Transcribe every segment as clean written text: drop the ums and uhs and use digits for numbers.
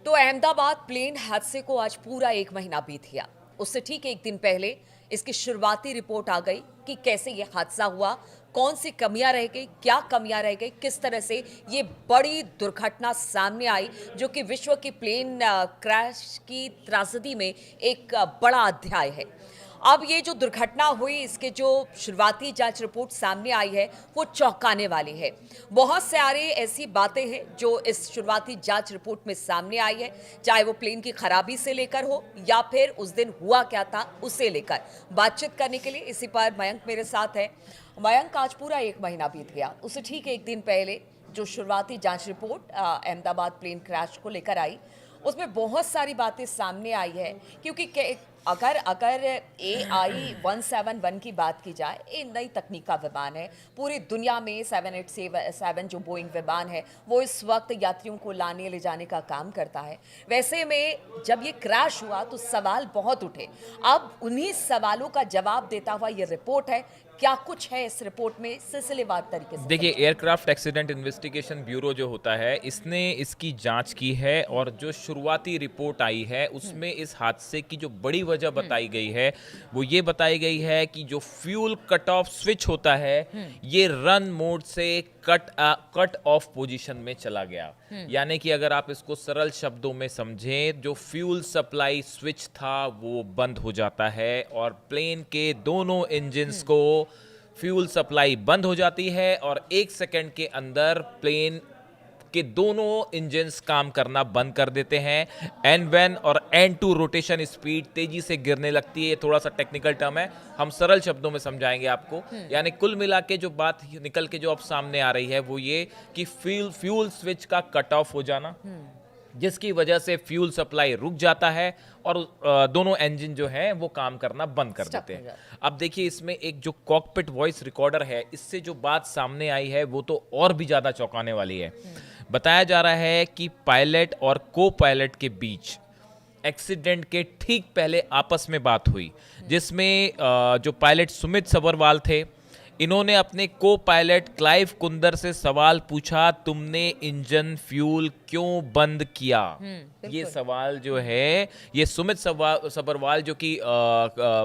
तो अहमदाबाद प्लेन हादसे को आज पूरा 1 महीना बीत गया। उससे ठीक 1 दिन पहले इसकी शुरुआती रिपोर्ट आ गई कि कैसे ये हादसा हुआ, कौन सी कमियां रह गई, क्या कमियां रह गई, किस तरह से ये बड़ी दुर्घटना सामने आई, जो कि विश्व की प्लेन क्रैश की त्रासदी में एक बड़ा अध्याय है। अब ये जो दुर्घटना हुई, इसके जो शुरुआती जांच रिपोर्ट सामने आई है, वो चौंकाने वाली है। बहुत सारी ऐसी बातें हैं जो इस शुरुआती जांच रिपोर्ट में सामने आई है, चाहे वो प्लेन की खराबी से लेकर हो या फिर उस दिन हुआ क्या था उसे लेकर। बातचीत करने के लिए इसी पर मयंक मेरे साथ है। मयंक, आज पूरा 1 महीना बीत गया। उससे ठीक 1 दिन पहले जो शुरुआती जांच रिपोर्ट अहमदाबाद प्लेन क्रैश को लेकर आई, उसमें बहुत सारी बातें सामने आई है। क्योंकि अगर अगर AI-171 की बात की जाए, ये नई तकनीक का विमान है। पूरी दुनिया में 787 जो बोइंग विमान है, वो इस वक्त यात्रियों को लाने ले जाने का काम करता है। वैसे में जब ये क्रैश हुआ तो सवाल बहुत उठे। अब उन्हीं सवालों का जवाब देता हुआ ये रिपोर्ट है। क्या कुछ है इस रिपोर्ट में, सिलसिलेवार तरीके से देखिए, एयरक्राफ्ट एक्सीडेंट इन्वेस्टिगेशन ब्यूरो जो होता है, इसने इसकी जांच की है और जो शुरुआती रिपोर्ट आई है उसमें इस हादसे की जो बड़ी वजह बताई गई है वो ये बताई गई है कि जो फ्यूल कट ऑफ स्विच होता है ये रन मोड से कट ऑफ पोजीशन में चला गया। यानी कि अगर आप इसको सरल शब्दों में समझें, जो फ्यूल सप्लाई स्विच था वो बंद हो जाता है और प्लेन के दोनों इंजन्स को फ्यूल सप्लाई बंद हो जाती है और 1 सेकंड के अंदर प्लेन के दोनों इंजन्स काम करना बंद कर देते हैं। N1 और N2 रोटेशन स्पीड तेजी से गिरने लगती है। ये थोड़ा सा टेक्निकल टर्म है, हम सरल शब्दों में समझाएंगे आपको। यानी कुल मिला के जो बात निकल के जो अब सामने आ रही है वो ये कि फ्यूल स्विच का कट ऑफ हो जाना, जिसकी वजह से फ्यूल सप्लाई रुक जाता है और दोनों इंजन जो है वो काम करना बंद कर देते हैं। अब देखिए, इसमें एक जो कॉकपिट वॉइस रिकॉर्डर है, इससे जो बात सामने आई है वो तो और भी ज्यादा चौंकाने वाली है। बताया जा रहा है कि पायलट और को पायलट के बीच एक्सीडेंट के ठीक पहले आपस में बात हुई, जिसमें जो पायलट सुमित सबरवाल थे, इन्होंने अपने को पायलट क्लाइव कुंदर से सवाल पूछा, तुमने इंजन फ्यूल क्यों बंद किया। ये सवाल जो है, ये सुमित सबरवाल जो कि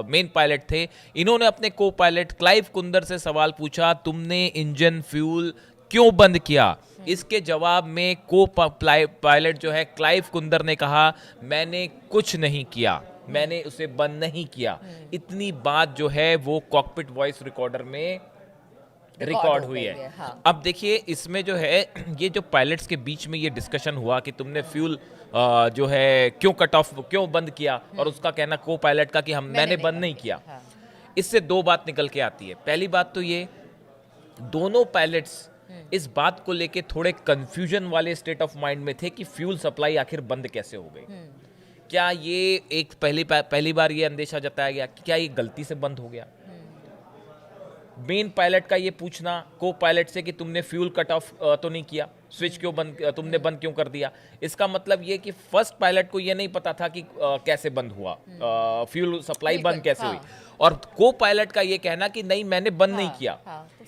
मेन पायलट थे, इन्होंने अपने को पायलट क्लाइव कुंदर से सवाल पूछा, तुमने इंजन फ्यूल क्यों बंद किया। इसके जवाब में को पायलट जो है क्लाइव कुंदर ने कहा, मैंने कुछ नहीं किया, मैंने उसे बंद नहीं किया। इतनी बात जो है वो कॉकपिट वॉइस रिकॉर्डर में रिकॉर्ड हुई है। हाँ। अब देखिए, इसमें जो है ये जो पायलट्स के बीच में ये डिस्कशन हुआ कि तुमने फ्यूल जो है क्यों कट ऑफ, क्यों बंद किया, और उसका कहना को पायलट का कि मैंने बंद नहीं किया। हाँ। इससे 2 बात निकल के आती है। पहली बात तो ये, दोनों पायलट्स इस बात को लेके थोड़े कंफ्यूजन वाले स्टेट ऑफ माइंड में थे कि फ्यूल सप्लाई आखिर बंद कैसे हो गई। क्या ये एक पहली बार ये अंदेशा जताया गया कि क्या ये गलती से बंद हो गया। मेन पायलट का ये पूछना को पायलट से कि तुमने फ्यूल कट ऑफ तो नहीं किया, स्विच क्यों तुमने बंद क्यों कर दिया। इसका मतलब ये कि फर्स्ट पायलट को ये नहीं पता था कि कैसे बंद हुआ, फ्यूल सप्लाई बंद कैसे हुई, और को पायलट का ये कहना कि नहीं मैंने बंद नहीं किया।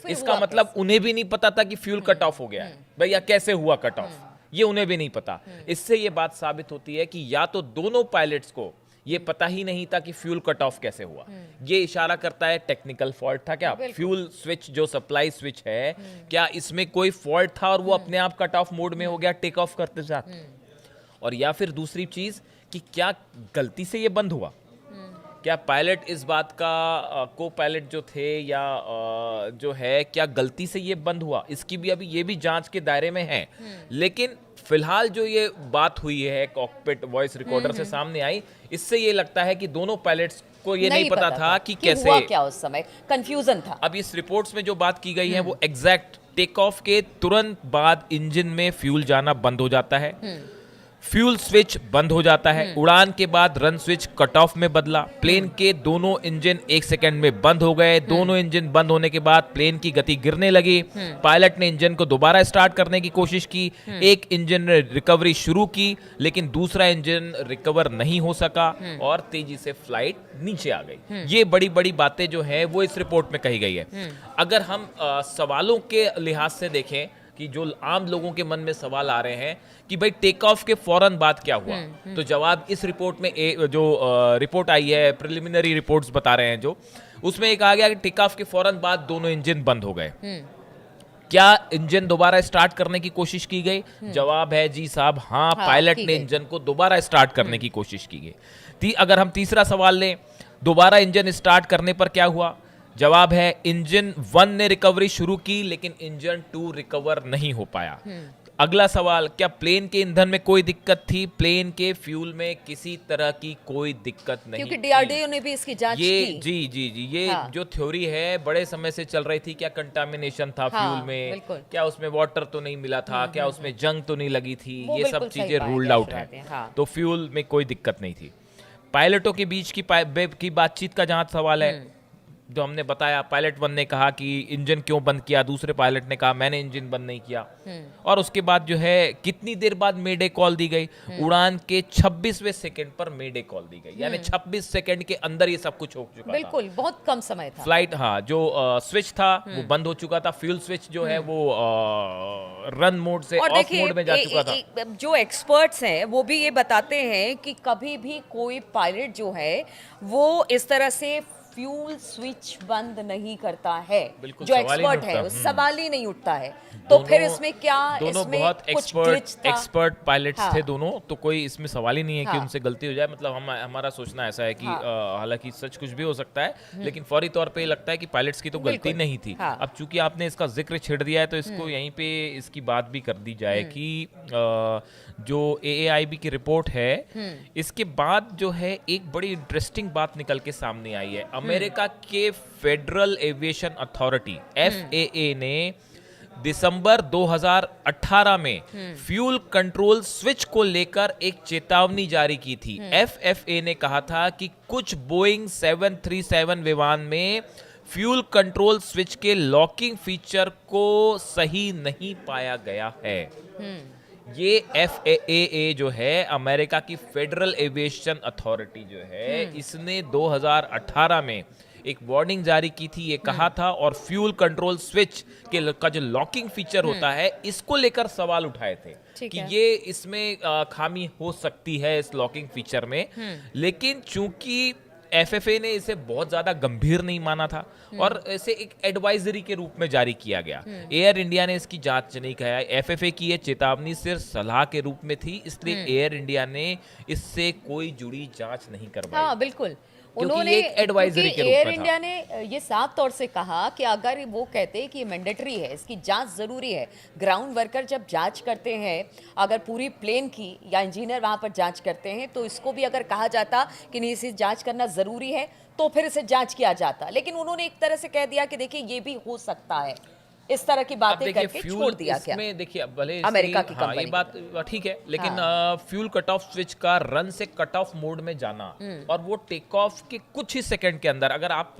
तो इसका मतलब उन्हें भी नहीं पता था कि फ्यूल कट ऑफ हो गया है, भैया कैसे हुआ कट ऑफ, ये उन्हें भी नहीं पता। इससे ये बात साबित होती है कि या तो दोनों पायलट्स को ये पता ही नहीं था कि फ्यूल कट ऑफ कैसे हुआ। ये इशारा करता है टेक्निकल फॉल्ट था क्या, फ्यूल स्विच जो सप्लाई स्विच है, क्या इसमें कोई फॉल्ट था और वो अपने आप कट ऑफ मोड में हो गया टेक ऑफ करते साथ। और या फिर दूसरी चीज कि क्या गलती से ये बंद हुआ, क्या पायलट इस बात का को पायलट जो थे या जो है क्या गलती से ये बंद हुआ, इसकी भी अभी ये भी जांच के दायरे में है। लेकिन फिलहाल जो ये बात हुई है कॉकपिट वॉइस रिकॉर्डर से सामने आई, इससे ये लगता है कि दोनों पायलट्स को ये नहीं पता था कि कैसे हुआ, क्या उस समय कंफ्यूजन था। अब इस रिपोर्ट्स में जो बात की गई है वो एग्जैक्ट टेक ऑफ के तुरंत बाद इंजन में फ्यूल जाना बंद हो जाता है, फ्यूल स्विच बंद हो जाता है, उड़ान के बाद रन स्विच कट ऑफ में बदला, प्लेन के दोनों इंजन 1 सेकंड में बंद हो गए। दोनों इंजन बंद होने के बाद प्लेन की गति गिरने लगी। पायलट ने इंजन को दोबारा स्टार्ट करने की कोशिश की, एक इंजन ने रिकवरी शुरू की लेकिन दूसरा इंजन रिकवर नहीं हो सका और तेजी से फ्लाइट नीचे आ गई। ये बड़ी बड़ी बातें जो है वो इस रिपोर्ट में कही गई है। अगर हम सवालों के लिहाज से देखें कि जो आम लोगों के मन में सवाल आ रहे हैं कि भाई टेक ऑफ के फौरन बाद क्या हुआ। तो जवाब इस रिपोर्ट में जो रिपोर्ट आई है, प्रिलिमिनरी रिपोर्ट्स बता रहे हैं जो, उसमें एक आ गया कि टेक ऑफ के फौरन बाद दोनों इंजन बंद हो गए। क्या इंजन दोबारा स्टार्ट करने की कोशिश की गई? जवाब है जी साहब हाँ, पायलट ने इंजन को दोबारा स्टार्ट करने की कोशिश की गई। अगर हम तीसरा सवाल लें, दोबारा इंजन स्टार्ट करने पर क्या हुआ? जवाब है इंजन 1 ने रिकवरी शुरू की लेकिन इंजन 2 रिकवर नहीं हो पाया। अगला सवाल, क्या प्लेन के ईंधन में कोई दिक्कत थी? प्लेन के फ्यूल में किसी तरह की कोई दिक्कत नहीं, क्योंकि डीआरडीओ ने भी इसकी जांच की। जी ये जो थ्योरी है बड़े समय से चल रही थी, क्या कंटामिनेशन था फ्यूल में, क्या उसमें वाटर तो नहीं मिला था, क्या उसमें जंग तो नहीं लगी थी, ये सब चीजें रूल्ड आउट है। तो फ्यूल में कोई दिक्कत नहीं थी। पायलटों के बीच की बातचीत का जहां सवाल है, जो हमने बताया, पायलट 1 ने कहा कि इंजन क्यों बंद किया, दूसरे पायलट ने कहा मैंने इंजन बंद नहीं किया। और उसके बाद जो है कितनी देर बाद मेडे कॉल दी गई? उड़ान के 26वें सेकंड पर मेडे कॉल दी गई, यानी 26 सेकंड के अंदर ये सब कुछ हो चुका था। बिल्कुल, बहुत कम समय था। फ्लाइट, हाँ, जो स्विच था वो बंद हो चुका था, फ्यूल स्विच जो है वो रन मोड से ऑफ मोड में जा चुका था। जो एक्सपर्ट्स हैं वो भी ये बताते हैं कि कभी भी कोई पायलट जो है वो इस तरह से फ्यूल स्विच बंद नहीं करता है। जो एक्सपर्ट है उस सवाल ही नहीं उठता है। तो फिर इसमें क्या, दोनों इसमें बहुत एक्सपर्ट पायलट्स थे दोनों, तो कोई इसमें सवाल ही नहीं है कि उनसे गलती हो जाए। मतलब हमारा सोचना ऐसा है कि हालांकि सच कुछ भी हो सकता है, लेकिन फौरी तौर पे लगता है कि पायलट्स की तो गलती नहीं थी। अब चूंकि आपने इसका जिक्र छेड़ दिया है तो इसको यहीं पे इसकी बात भी कर दी जाए कि जो AAIB की रिपोर्ट है, इसके बाद जो है एक बड़ी इंटरेस्टिंग बात निकल के सामने आई है। अमेरिका के फेडरल एविएशन अथॉरिटी FAA ने दिसंबर 2018 में फ्यूल कंट्रोल स्विच को लेकर एक चेतावनी जारी की थी। FAA ने कहा था कि कुछ बोइंग 737 विमान में फ्यूल कंट्रोल स्विच के लॉकिंग फीचर को सही नहीं पाया गया है। ये FAA जो है, अमेरिका की फेडरल एविएशन अथॉरिटी जो है, इसने 2018 में एक वार्निंग जारी की थी, ये कहा था, और फ्यूल कंट्रोल स्विच का जो लॉकिंग फीचर होता है, इसको लेकर सवाल उठाए थे कि ये इसमें खामी हो सकती है इस लॉकिंग फीचर में। लेकिन चूंकि FFA ने इसे बहुत ज्यादा गंभीर नहीं माना था और इसे एक एडवाइजरी के रूप में जारी किया गया। एयर इंडिया ने इसकी जांच नहीं किया। FFA की ये चेतावनी सिर्फ सलाह के रूप में थी, इसलिए एयर इंडिया ने इससे कोई जुड़ी जांच नहीं करवाई। हाँ, बिल्कुल। उन्होंने एडवाइजरी के रूप में एयर इंडिया ने ये साफ तौर से कहा कि अगर वो कहते कि मैंडेटरी है, इसकी जांच जरूरी है, ग्राउंड वर्कर जब जांच करते हैं, अगर पूरी प्लेन की या इंजीनियर वहां पर जांच करते हैं, तो इसको भी अगर कहा जाता कि नहीं इसे जांच करना जरूरी है तो फिर इसे जांच किया जाता। लेकिन उन्होंने एक तरह से कह दिया कि देखिए ये भी हो सकता है, इस तरह की बातें करके छोड़ दिया। क्या देखिए, भले अमेरिका की कंपनी, ये बात ठीक है, लेकिन फ्यूल कट ऑफ स्विच का रन से कट ऑफ मोड में जाना और वो टेक ऑफ के कुछ ही सेकंड के अंदर, अगर आप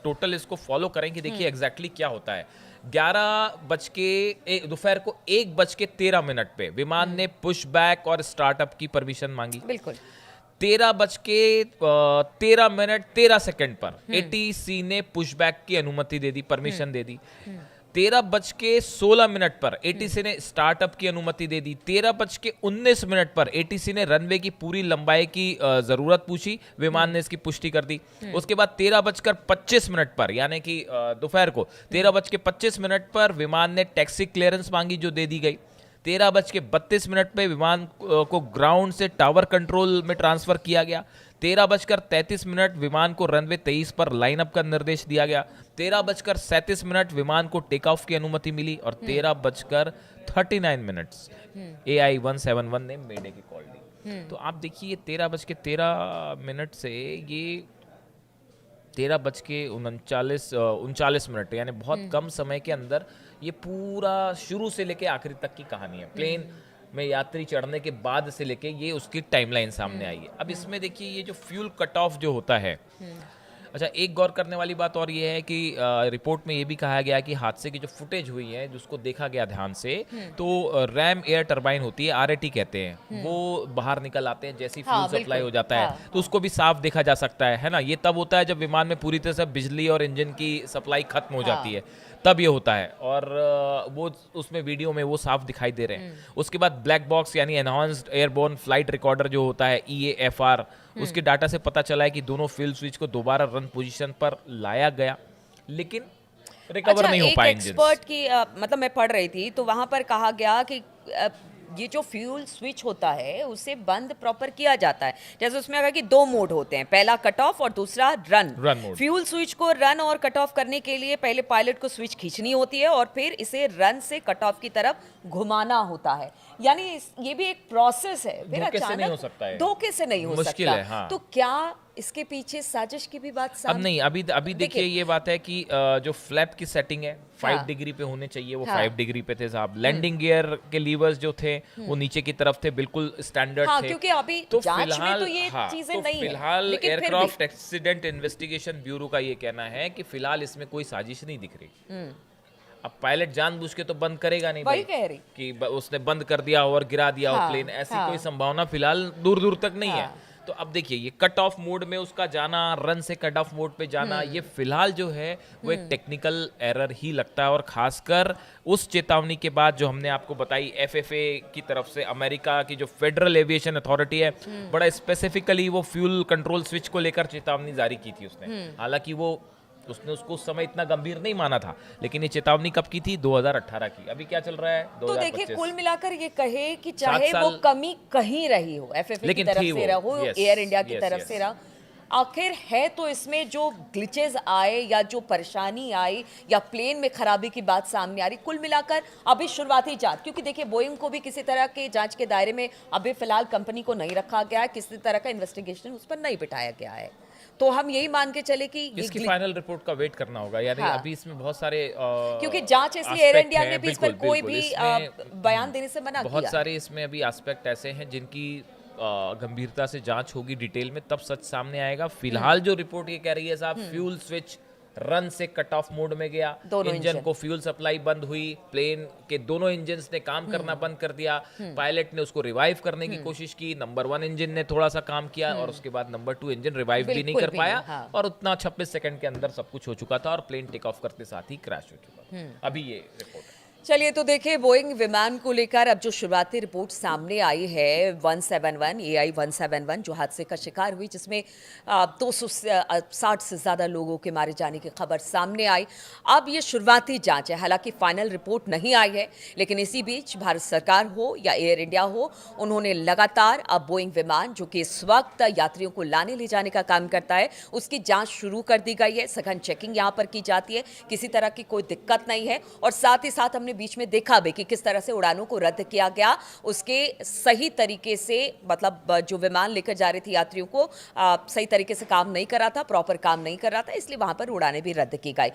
टोटल इसको फॉलो करेंगे, देखिए एग्जैक्टली क्या होता है। दोपहर को 1:13 पे विमान ने पुश बैक और स्टार्टअप की परमिशन मांगी। बिल्कुल। 13:13 पर ATC ने पुशबैक की अनुमति दे दी, परमिशन दे दी। 13:16 पर ATC ने स्टार्टअप की अनुमति दे दी। 13:19 पर ATC ने रनवे की पूरी लंबाई की जरूरत पूछी, विमान ने इसकी पुष्टि कर दी। उसके बाद 13:25 पर, यानी कि दोपहर को 13:25 पर विमान ने टैक्सी क्लियरेंस मांगी, जो दे दी गई। 13:32 पे विमान को ग्राउंड से टावर कंट्रोल में ट्रांसफर किया गया। 13:33 विमान को रनवे 23 पर लाइनअप का निर्देश दिया गया। 13:37 विमान को टेक ऑफ की अनुमति मिली और 13:39 AI-171 ने मेडे की कॉल दी। तो आप देखिए 13:13 से ये 13:39 यानी बहुत कम समय के अंदर ये पूरा शुरू से लेके आखिरी तक की कहानी है। प्लेन में यात्री चढ़ने के बाद से लेके ये उसकी टाइमलाइन सामने आई है। अब इसमें देखिए ये जो फ्यूल कट ऑफ जो होता है, अच्छा, एक गौर करने वाली बात और ये है कि रिपोर्ट में ये भी कहा गया कि हादसे की जो फुटेज हुई है जिसको देखा गया ध्यान से, तो रैम एयर टरबाइन होती है, आरएटी कहते हैं, वो बाहर निकल आते हैं जैसे ही हाँ, फ्यूल सप्लाई बिल्कुल। हो जाता हाँ, है, तो उसको भी साफ देखा जा सकता है ना। ये तब होता है जब विमान में पूरी तरह से बिजली और इंजन की सप्लाई खत्म हो जाती है, तब ये होता है। और वो उसमें वीडियो में वो साफ दिखाई दे रहे हैं। उसके बाद ब्लैक बॉक्स यानी एनहांस्ड एयरबोर्न फ्लाइट रिकॉर्डर जो होता है, EAFR, उसके डाटा से पता चला है कि दोनों फ्यूल स्विच को दोबारा रन पोजीशन पर लाया गया, लेकिन रिकवर नहीं हो एक पाए एक्सपर्ट की मतलब मैं पढ़ रही थी तो वहां पर कहा गया कि ये जो फ्यूल स्विच होता है उसे बंद प्रॉपर किया जाता है। जैसे उसमें अगर कि दो मोड होते हैं, पहला कट ऑफ और दूसरा रन मोड। फ्यूल स्विच को रन और कट ऑफ करने के लिए पहले पायलट को स्विच खींचनी होती है और फिर इसे रन से कट ऑफ की तरफ घुमाना होता है। यानी ये भी एक प्रोसेस है। फिर धोखे से नहीं हो अचानक सकता है। धोखे से नहीं हो मुश्किल सकता। है, हाँ। तो क्या इसके पीछे साजिश की भी बात अब नहीं, अभी अभी देखिए ये बात है कि जो फ्लैप की सेटिंग है 5 हाँ। डिग्री पे होने चाहिए, वो हाँ। 5 डिग्री पे थे साहब। लैंडिंग गियर के लीवर्स जो थे वो नीचे की तरफ थे, बिल्कुल स्टैंडर्ड हाँ, थे। क्योंकि अभी तो जांच में फिलहाल तो ये चीजें तो नहीं है, फिलहाल लेकिन फिर भी। एयरक्राफ्ट एक्सीडेंट इन्वेस्टिगेशन ब्यूरो का ये कहना है कि फिलहाल इसमें कोई साजिश नहीं दिख रही। अब पायलट जानबूझ के तो बंद करेगा नहीं वही भाई कह रही। कि उसने बंद कर दिया और गिरा दिया हाँ, और प्लेन, ऐसी हाँ। कोई संभावना फिलहाल दूर दूर तक नहीं है। हाँ। तो अब देखिए ये कट ऑफ मोड में उसका जाना, रन से कट ऑफ मोड पे जाना, ये फिलहाल जो है वो एक टेक्निकल एरर ही लगता है। और खासकर उस चेतावनी के बाद जो हमने आपको बताई FAA की तरफ से, अमेरिका की जो फेडरल एविएशन अथॉरिटी है, बड़ा स्पेसिफिकली वो फ्यूल कंट्रोल स्विच को लेकर चेतावनी जारी की थी उसने। हालांकि उसने उसको उस समय इतना गंभीर नहीं माना था, लेकिन ये चेतावनी कब की थी? 2018 की। अभी क्या चल रहा है? तो 2025। देखिए कुल मिलाकर ये कहे कि चाहे 7 वो साल कमी कहीं रही हो, FAA की लेकिन तरफ थी से वो, रहो, yes, एयर इंडिया की yes, तरफ yes. से रहा, आखिर है तो इसमें जो ग्लिचेस आए या जो परेशानी आई या प्लेन में खराबी की बात सामने आ रही, कुल मिलाकर अभी शुरुआती जांच, क्योंकि देखिए बोइंग को भी किसी तरह के जांच के दायरे में अभी फिलहाल कंपनी को नहीं रखा गया है, किसी तरह का इन्वेस्टिगेशन उस पर नहीं बिठाया गया है। तो हम यही मान के चले कि ये इसकी फाइनल रिपोर्ट का वेट करना होगा, यानी हाँ। अभी इसमें बहुत सारे क्योंकि जांच इसलिए एयर aspect इंडिया हैं, ने भी इस पर बिल्कुल, कोई बिल्कुल, भी इसमें बयान देने से मना बहुत किया। सारे इसमें अभी एस्पेक्ट ऐसे हैं जिनकी गंभीरता से जांच होगी डिटेल में, तब सच सामने आएगा। फिलहाल जो रिपोर्ट ये कह रही है साहब, फ्यूल स्विच रन से कट ऑफ मोड में गया, दोनों इंजन इंजन। को फ्यूल सप्लाई बंद हुई, प्लेन के दोनों इंजन ने काम करना बंद कर दिया, पायलट ने उसको रिवाइव करने की कोशिश की, नंबर 1 इंजन ने थोड़ा सा काम किया और उसके बाद नंबर 2 इंजन रिवाइव भी नहीं बिल्कुल कर भी पाया, नहीं, हाँ। और उतना 26 सेकंड के अंदर सब कुछ हो चुका था और प्लेन टेक ऑफ करते साथ ही क्रैश हो चुका था। अभी ये रिपोर्ट है। चलिए तो देखिए बोइंग विमान को लेकर अब जो शुरुआती रिपोर्ट सामने आई है 171 AI 171 जो हादसे का शिकार हुई, जिसमें 260 से ज़्यादा लोगों के मारे जाने की खबर सामने आई। अब ये शुरुआती जांच है, हालांकि फाइनल रिपोर्ट नहीं आई है, लेकिन इसी बीच भारत सरकार हो या एयर इंडिया हो, उन्होंने लगातार अब बोइंग विमान जो कि इस वक्त यात्रियों को लाने ले जाने का काम करता है, उसकी जाँच शुरू कर दी गई है। सघन चेकिंग यहाँ पर की जाती है, किसी तरह की कोई दिक्कत नहीं है। और साथ ही साथ हमने बीच में देखा भी कि किस तरह से उड़ानों को रद्द किया गया, उसके सही तरीके से, मतलब जो विमान लेकर जा रही थी यात्रियों को सही तरीके से काम नहीं कर रहा था, प्रॉपर काम नहीं कर रहा था, इसलिए वहां पर उड़ानें भी रद्द की गई।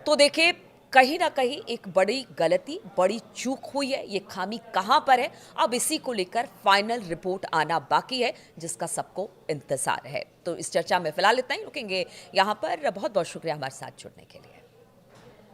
तो देखिए कहीं ना कहीं एक बड़ी गलती, बड़ी चूक हुई है। ये खामी कहां पर है, अब इसी को लेकर फाइनल रिपोर्ट आना बाकी है, जिसका सबको इंतजार है। तो इस चर्चा में फिलहाल इतना ही, रुकेंगे यहां पर। बहुत बहुत शुक्रिया हमारे साथ जुड़ने के लिए।